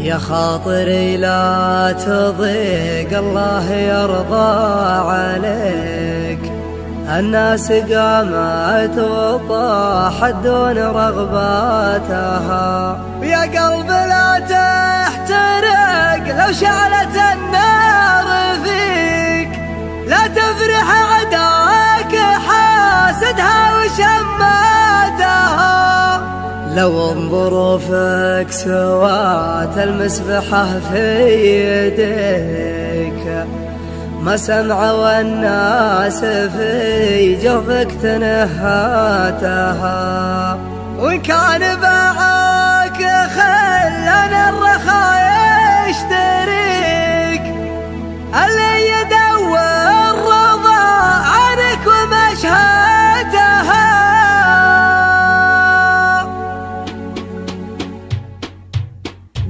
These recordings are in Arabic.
يا خاطري لا تضيق، الله يرضى عليك. الناس قامت وطاحت دون رغباتها، يا قلب لا تحترق لو شعلت النار فيك. لا تفرح عداك حاسدها وشماتها، لو ظروفك سوات المسبحة في يديك. ما سمع والناس في جوفك تنهاتها، وإن كان باعك خلنا الرخاء يشتريك. اللي يدور رضا عنك ومشهاتها،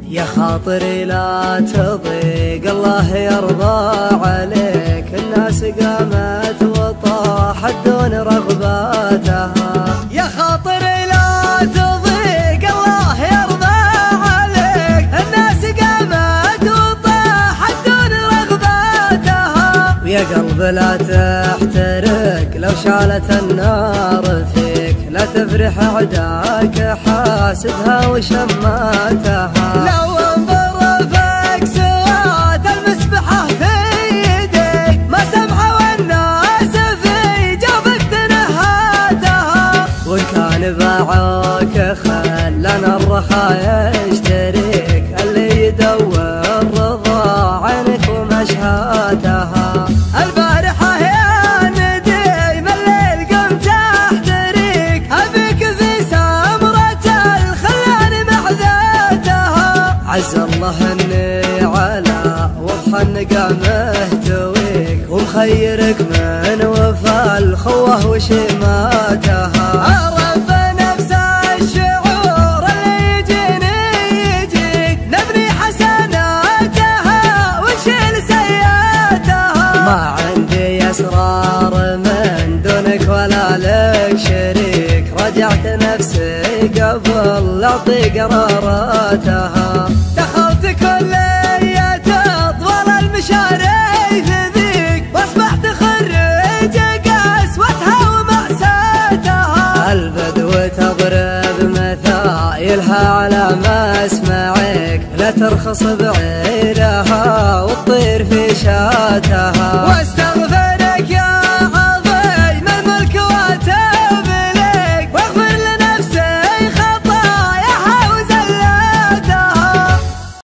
يا خاطري لا تضيق، الله يرضى عليك. الناس قامت وطاحت دون رغباتها، يا خاطري لا تضيق، الله يرضى عليك. الناس قامت وطاحت دون رغباتها، ويا قلب لا تحترق لو شعلت النار فيك. لا تفرح عداك حاسدها وشماتها، لو ظروفك سوات المسبحة في يديك. ما سمع والناس في جوفك تنهاتها، وإن كان باعوك خلنا الرخاء يشتريك. اللي يدور رضا عنك ومشهاتها. البارحة يا نديم الليل قمت احتريك، أبيك في سمرة الخلان محذاتها. عز الله اني على وضح النقا مهتويك، ومخيرك من وفى الخوه وشماتها. رب نفس الشعور اللي يجيني يجيك، نبني حسناتها ونشيل سيئاتها. ما عندي اسرار من دونك ولا لك شريك، رجعت نفسي قبل لا اعطي قراراتها. دخلت كلية طول المشاريع ذيك، واصبحت خريج قسوتها ومأساتها. البدو تضرب مثايلها على مسمعك، لا ترخص بعيرها وتطير في شاتها.